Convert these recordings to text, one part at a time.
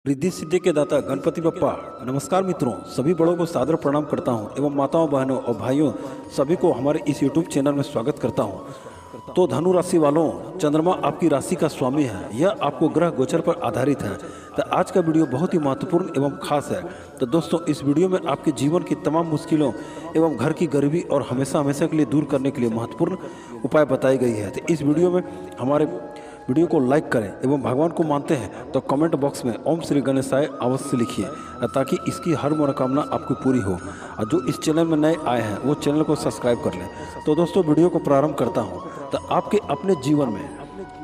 रिद्धि सिद्धि के दाता गणपति बप्पा नमस्कार मित्रों, सभी बड़ों को सादर प्रणाम करता हूं एवं माताओं बहनों और भाइयों सभी को हमारे इस YouTube चैनल में स्वागत करता हूं। तो धनु राशि वालों, चंद्रमा आपकी राशि का स्वामी है। यह आपको ग्रह गोचर पर आधारित है। तो आज का वीडियो बहुत ही महत्वपूर्ण एवं खास है। तो दोस्तों, इस वीडियो में आपके जीवन की तमाम मुश्किलों एवं घर की गरीबी और हमेशा हमेशा के लिए दूर करने के लिए महत्वपूर्ण उपाय बताई गई है। तो इस वीडियो में हमारे वीडियो को लाइक करें एवं भगवान को मानते हैं तो कमेंट बॉक्स में ओम श्री गणेशाय अवश्य लिखिए, ताकि इसकी हर मनोकामना आपकी पूरी हो। और जो इस चैनल में नए आए हैं वो चैनल को सब्सक्राइब कर लें। तो दोस्तों, वीडियो को प्रारंभ करता हूं। तो आपके अपने जीवन में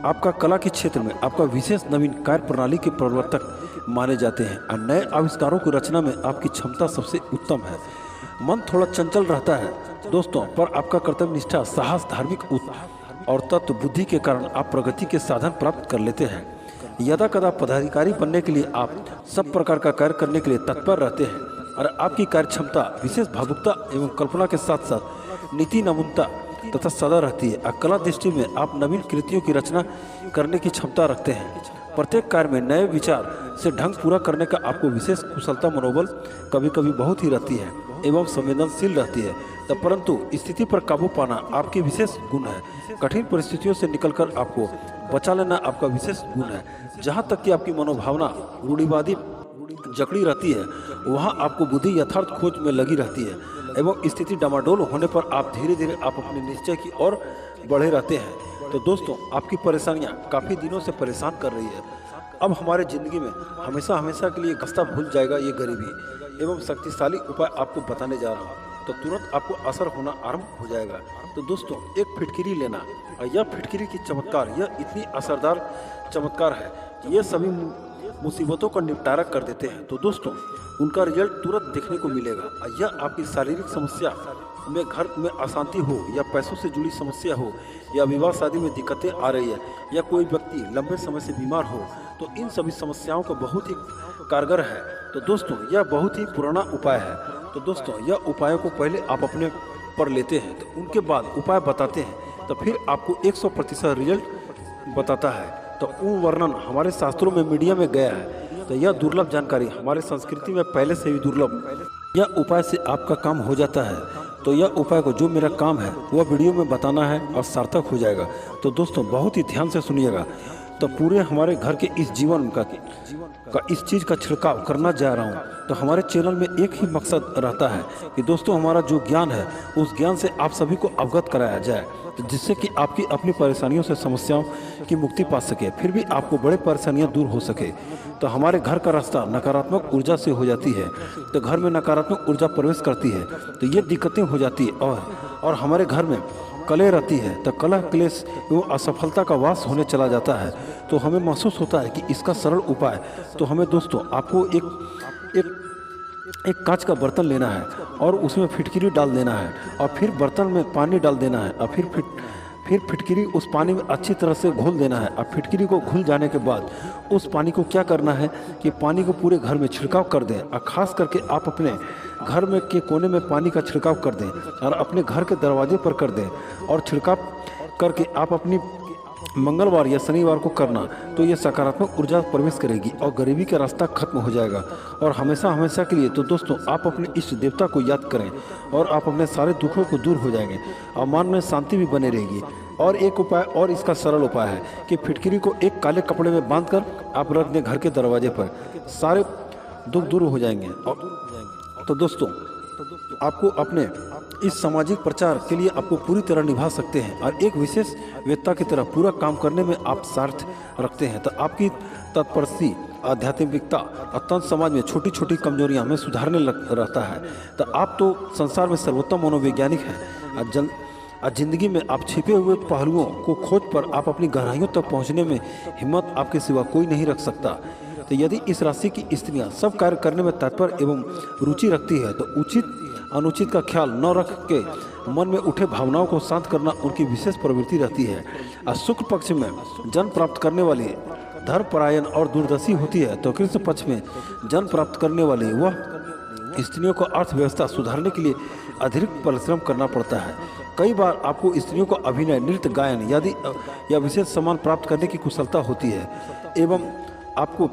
आपका कला के क्षेत्र में आपका विशेष नवीन कार्य प्रणाली के प्रवर्तक माने जाते हैं और नए आविष्कारों की रचना में आपकी क्षमता सबसे उत्तम है। मन थोड़ा चंचल रहता है दोस्तों, पर आपका कर्तव्य निष्ठा, साहस, धार्मिक और तत्व बुद्धि के कारण आप प्रगति के साधन प्राप्त कर लेते हैं। यदा कदा पदाधिकारी बनने के लिए आप सब प्रकार का कार्य करने के लिए तत्पर रहते हैं और आपकी कार्य क्षमता विशेष भावुकता एवं कल्पना के साथ साथ नीति नमूनता तथा सदा रहती है। और कला दृष्टि में आप नवीन कृतियों की रचना करने की क्षमता रखते हैं। प्रत्येक कार्य में नए विचार से ढंग पूरा करने का आपको विशेष कुशलता मनोबल कभी कभी बहुत ही रहती है एवं संवेदनशील रहती है। तो परंतु स्थिति पर काबू पाना आपकी विशेष गुण है। कठिन परिस्थितियों से निकलकर आपको बचा लेना आपका विशेष गुण है। जहाँ तक कि आपकी मनोभावना रूढ़िवादी जकड़ी रहती है, वहाँ आपको बुद्धि यथार्थ खोज में लगी रहती है एवं स्थिति डामाडोल होने पर आप धीरे धीरे आप अपने निश्चय की ओर बढ़े रहते हैं। तो दोस्तों, आपकी परेशानियाँ काफ़ी दिनों से परेशान कर रही है। अब हमारे ज़िंदगी में हमेशा हमेशा के लिए गस्ता भूल जाएगा ये गरीबी एवं शक्तिशाली उपाय आपको बताने जा रहा हूँ। तो तुरंत आपको असर होना आरंभ हो जाएगा। तो दोस्तों, एक फिटकिरी लेना और यह फिटकिरी की चमत्कार, यह इतनी असरदार चमत्कार है कि यह सभी मुसीबतों का निपटारा कर देते हैं। तो दोस्तों, उनका रिजल्ट तुरंत देखने को मिलेगा। और यह आपकी शारीरिक समस्या में, घर में अशांति हो या पैसों से जुड़ी समस्या हो या विवाह शादी में दिक्कतें आ रही है या कोई व्यक्ति लंबे समय से बीमार हो, तो इन सभी समस्याओं का बहुत ही कारगर है। तो दोस्तों, यह बहुत ही पुराना उपाय है। तो दोस्तों, यह उपायों को पहले आप अपने पर लेते हैं, तो उनके बाद उपाय बताते हैं, तो फिर आपको 100% रिजल्ट बताता है। तो वो वर्णन हमारे शास्त्रों में मीडिया में गया है। तो यह दुर्लभ जानकारी हमारे संस्कृति में पहले से ही दुर्लभ, यह उपाय से आपका काम हो जाता है। तो यह उपाय को जो मेरा काम है वह वीडियो में बताना है और सार्थक हो जाएगा। तो दोस्तों, बहुत ही ध्यान से सुनिएगा। तो पूरे हमारे घर के इस जीवन का इस चीज़ का छिड़काव करना जा रहा हूँ। तो हमारे चैनल में एक ही मकसद रहता है कि दोस्तों, हमारा जो ज्ञान है उस ज्ञान से आप सभी को अवगत कराया जाए, तो जिससे कि आपकी अपनी परेशानियों से, समस्याओं की मुक्ति पा सके, फिर भी आपको बड़े परेशानियां दूर हो सके। तो हमारे घर का रास्ता नकारात्मक ऊर्जा से हो जाती है। तो घर में नकारात्मक ऊर्जा प्रवेश करती है तो ये दिक्कतें हो जाती है और हमारे घर में कलह रहती है। तो कलह, क्लेश एवं असफलता का वास होने चला जाता है। तो हमें महसूस होता है कि इसका सरल उपाय, तो हमें दोस्तों आपको एक कांच का बर्तन लेना है और उसमें फिटकिरी डाल देना है और फिर बर्तन में पानी डाल देना है और फिर फिटकिरी उस पानी में अच्छी तरह से घोल देना है। और फिटकिरी को घुल जाने के बाद उस पानी को क्या करना है कि पानी को पूरे घर में छिड़काव कर दें। और ख़ास करके आप अपने घर में के कोने में पानी का छिड़काव कर दें और अपने घर के दरवाजे पर कर दें। और छिड़काव करके आप अपनी मंगलवार या शनिवार को करना, तो ये सकारात्मक ऊर्जा प्रवेश करेगी और गरीबी का रास्ता खत्म हो जाएगा और हमेशा हमेशा के लिए। तो दोस्तों, आप अपने इष्ट देवता को याद करें और आप अपने सारे दुखों को दूर हो जाएंगे और मन में शांति भी बने रहेगी। और एक उपाय और इसका सरल उपाय है कि फिटकिरी को एक काले कपड़े में बांधकर आप रख दें घर के दरवाजे पर, सारे दुख दूर हो जाएंगे। तो दोस्तों, आपको अपने इस सामाजिक प्रचार के लिए आपको पूरी तरह निभा सकते हैं और एक विशेष वेत्ता की तरह पूरा काम करने में आप सार्थ रखते हैं। तो आपकी तत्परता, आध्यात्मिकता और तंत्र समाज में छोटी छोटी कमजोरियां हमें सुधारने रहता है। तो आप तो संसार में सर्वोत्तम मनोवैज्ञानिक हैं और जिंदगी में आप छिपे हुए पहलुओं को खोज पर आप अपनी गहराइयों तक पहुँचने में हिम्मत आपके सिवा कोई नहीं रख सकता। तो यदि इस राशि की स्त्रियां सब कार्य करने में तत्पर एवं रुचि रखती है, तो उचित अनुचित का ख्याल न रख के मन में उठे भावनाओं को शांत करना उनकी विशेष प्रवृत्ति रहती है। और शुक्ल पक्ष में जन्म प्राप्त करने वाली धर्मपरायण और दूरदर्शी होती है, तो कृष्ण पक्ष में जन्म प्राप्त करने वाली वह स्त्रियों को अर्थव्यवस्था सुधारने के लिए अतिरिक्त परिश्रम करना पड़ता है। कई बार आपको स्त्रियों को अभिनय, नृत्य, गायन या विशेष सम्मान प्राप्त करने की कुशलता होती है एवं आपको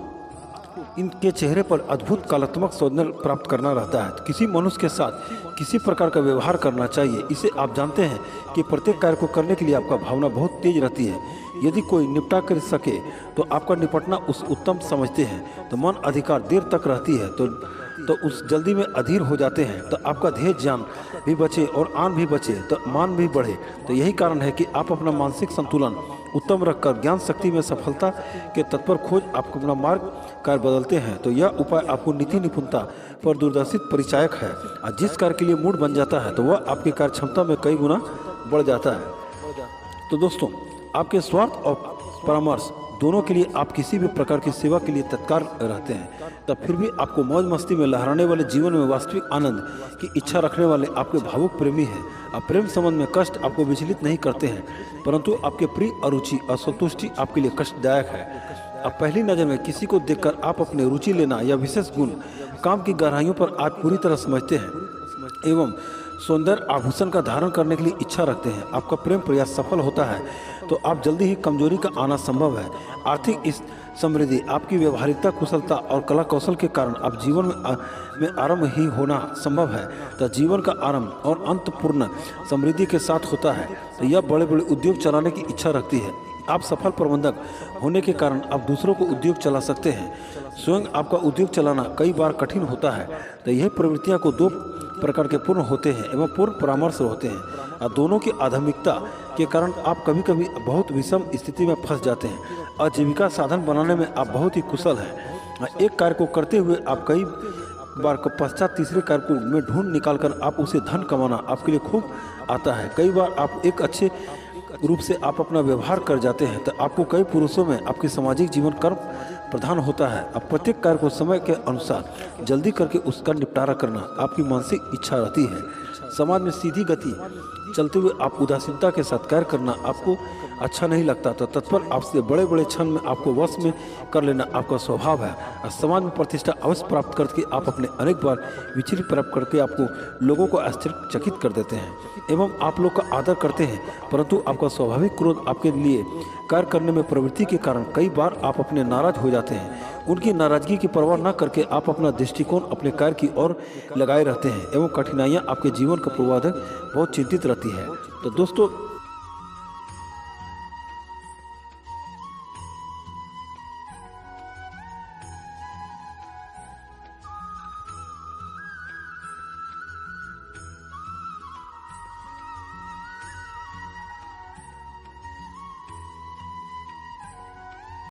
इनके चेहरे पर अद्भुत कलात्मक सौंदर्य प्राप्त करना रहता है। किसी मनुष्य के साथ किसी प्रकार का व्यवहार करना चाहिए, इसे आप जानते हैं कि प्रत्येक कार्य को करने के लिए आपका भावना बहुत तेज रहती है। यदि कोई निपटा कर सके तो आपका निपटना उस उत्तम समझते हैं, तो मन अधिकार देर तक रहती है तो उस जल्दी में अधीर हो जाते हैं, तो आपका ध्येय ज्ञान भी बचे और आन भी बचे तो मान भी बढ़े। तो यही कारण है कि आप अपना मानसिक संतुलन उत्तम रखकर ज्ञान शक्ति में सफलता के तत्पर खोज आपको अपना मार्ग कार्य बदलते हैं। तो यह उपाय आपको नीति निपुणता पर दूरदर्शित परिचायक है, और जिस कार्य के लिए मूड बन जाता है तो वह आपकी कार्य क्षमता में कई गुना बढ़ जाता है। तो दोस्तों, आपके स्वार्थ और परामर्श दोनों के लिए आप किसी भी प्रकार की सेवा के लिए तत्काल रहते हैं, तब फिर भी आपको मौज मस्ती में लहराने वाले जीवन में वास्तविक आनंद की इच्छा रखने वाले आपके भावुक प्रेमी हैं। आप प्रेम संबंध में कष्ट आपको विचलित नहीं करते हैं, परंतु आपके प्रिय अरुचि और संतुष्टि आपके लिए कष्टदायक है। अब पहली नज़र में किसी को देखकर आप अपने रुचि लेना या विशेष गुण काम की गहराइयों पर आप पूरी तरह समझते हैं एवं सौंदर्य आभूषण का धारण करने के लिए इच्छा रखते हैं। आपका प्रेम प्रयास सफल होता है तो आप जल्दी ही कमजोरी का आना संभव है। आर्थिक इस समृद्धि आपकी व्यवहारिकता, कुशलता और कला कौशल के कारण आप जीवन में आरंभ ही होना संभव है। तो जीवन का आरंभ और अंत पूर्ण समृद्धि के साथ होता है। तो यह बड़े बड़े उद्योग चलाने की इच्छा रखती है। आप सफल प्रबंधक होने के कारण आप दूसरों को उद्योग चला सकते हैं। स्वयं आपका उद्योग चलाना कई बार कठिन होता है। तो यह प्रवृत्तियां को दो प्रकार के पूर्ण होते हैं एवं पूर्ण परामर्श होते हैं, और दोनों की आधुनिकता के कारण आप कभी कभी बहुत विषम स्थिति में फंस जाते हैं। आजीविका साधन बनाने में आप बहुत ही कुशल हैं। एक कार्य को करते हुए आप कई बार के पश्चात तीसरे कार्य को में ढूंढ निकालकर आप उसे धन कमाना आपके लिए खूब आता है। कई बार आप एक अच्छे रूप से आप अपना व्यवहार कर जाते हैं, तो आपको कई पुरुषों में आपके सामाजिक जीवन कर्म प्रधान होता है। अब प्रत्येक कार्य को समय के अनुसार जल्दी करके उसका निपटारा करना आपकी मानसिक इच्छा रहती है। समाज में सीधी गति चलते हुए आप उदासीनता के साथ कार्य करना आपको अच्छा नहीं लगता, तो तत्पर आपसे बड़े बड़े क्षण में आपको वश में कर लेना आपका स्वभाव है। और समाज में प्रतिष्ठा अवश्य प्राप्त करके आप अपने अनेक बार विचलित प्राप्त करके आपको लोगों को आश्चर्यचकित कर देते हैं एवं आप लोग का आदर करते हैं, परंतु आपका स्वाभाविक क्रोध आपके लिए कार्य करने में प्रवृत्ति के कारण कई बार आप अपने नाराज हो जाते हैं। उनकी नाराजगी की परवाह न करके आप अपना दृष्टिकोण अपने कार्य की ओर लगाए रहते हैं एवं कठिनाइयाँ आपके जीवन का पूर्वाधार बहुत चिंतित रहती है। तो दोस्तों,